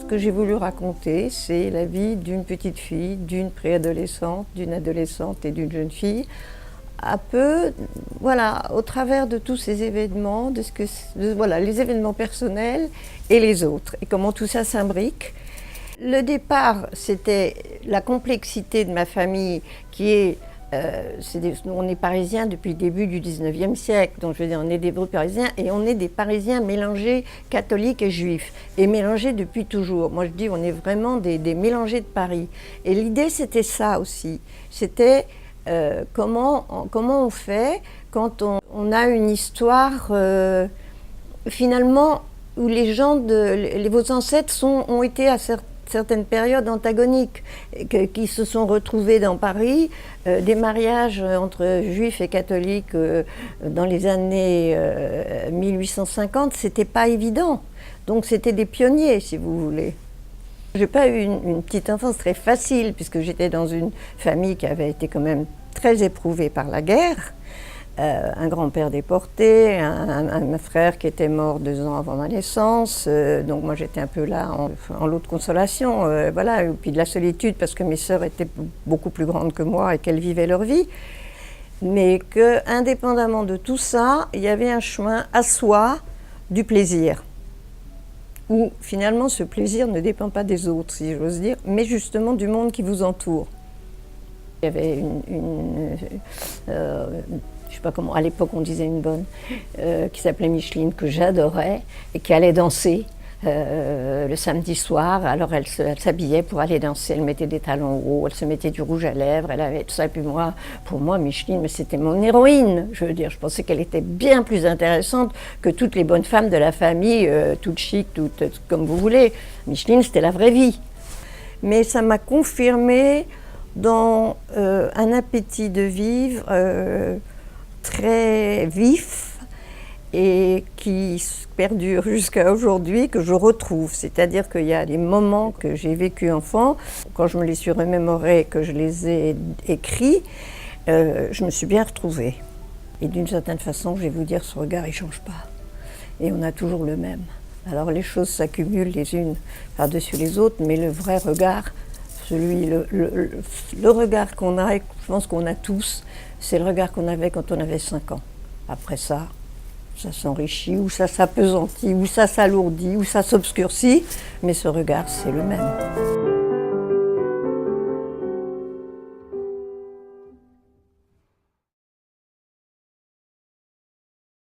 Ce que j'ai voulu raconter, c'est la vie d'une petite fille, d'une préadolescente, d'une adolescente et d'une jeune fille, un peu, voilà, au travers de tous ces événements, voilà, les événements personnels et les autres, et comment tout ça s'imbrique. Le départ, c'était la complexité de ma famille qui est on est parisiens depuis le début du 19e siècle, donc je veux dire, on est des Hébreux parisiens et on est des Parisiens mélangés catholiques et juifs, et mélangés depuis toujours. Moi je dis, on est vraiment des mélangés de Paris. Et l'idée c'était ça aussi, c'était comment on fait quand on a une histoire finalement où vos ancêtres ont été à certaines périodes antagoniques, qui se sont retrouvés dans Paris, des mariages entre juifs et catholiques dans les années 1850, c'était pas évident. Donc c'était des pionniers, si vous voulez. J'ai pas eu une petite enfance très facile, puisque j'étais dans une famille qui avait été quand même très éprouvée par la guerre. Un grand-père déporté, un frère qui était mort 2 ans avant ma naissance, donc moi j'étais un peu là en lot de consolation, voilà, et puis de la solitude parce que mes sœurs étaient beaucoup plus grandes que moi et qu'elles vivaient leur vie, mais que indépendamment de tout ça, il y avait un chemin à soi du plaisir, où finalement ce plaisir ne dépend pas des autres, si j'ose dire, mais justement du monde qui vous entoure. Il y avait je sais pas comment, à l'époque on disait une bonne, qui s'appelait Micheline, que j'adorais, et qui allait danser le samedi soir. Alors elle s'habillait pour aller danser, elle mettait des talons hauts, elle se mettait du rouge à lèvres, elle avait tout ça. Et puis moi, pour moi, Micheline, mais c'était mon héroïne. Je veux dire, je pensais qu'elle était bien plus intéressante que toutes les bonnes femmes de la famille, toutes chic, toutes comme vous voulez. Micheline, c'était la vraie vie. Mais ça m'a confirmée dans un appétit de vivre très vif et qui perdure jusqu'à aujourd'hui, que je retrouve. C'est-à-dire qu'il y a des moments que j'ai vécu enfant, quand je me les suis remémorés, que je les ai écrits, je me suis bien retrouvée. Et d'une certaine façon, je vais vous dire, ce regard, il ne change pas. Et on a toujours le même. Alors les choses s'accumulent les unes par-dessus les autres, mais le vrai regard, le regard qu'on a, et je pense qu'on a tous, c'est le regard qu'on avait quand on avait 5 ans. Après ça s'enrichit, ou ça s'appesantit, ou ça s'alourdit, ou ça s'obscurcit, mais ce regard, c'est le même.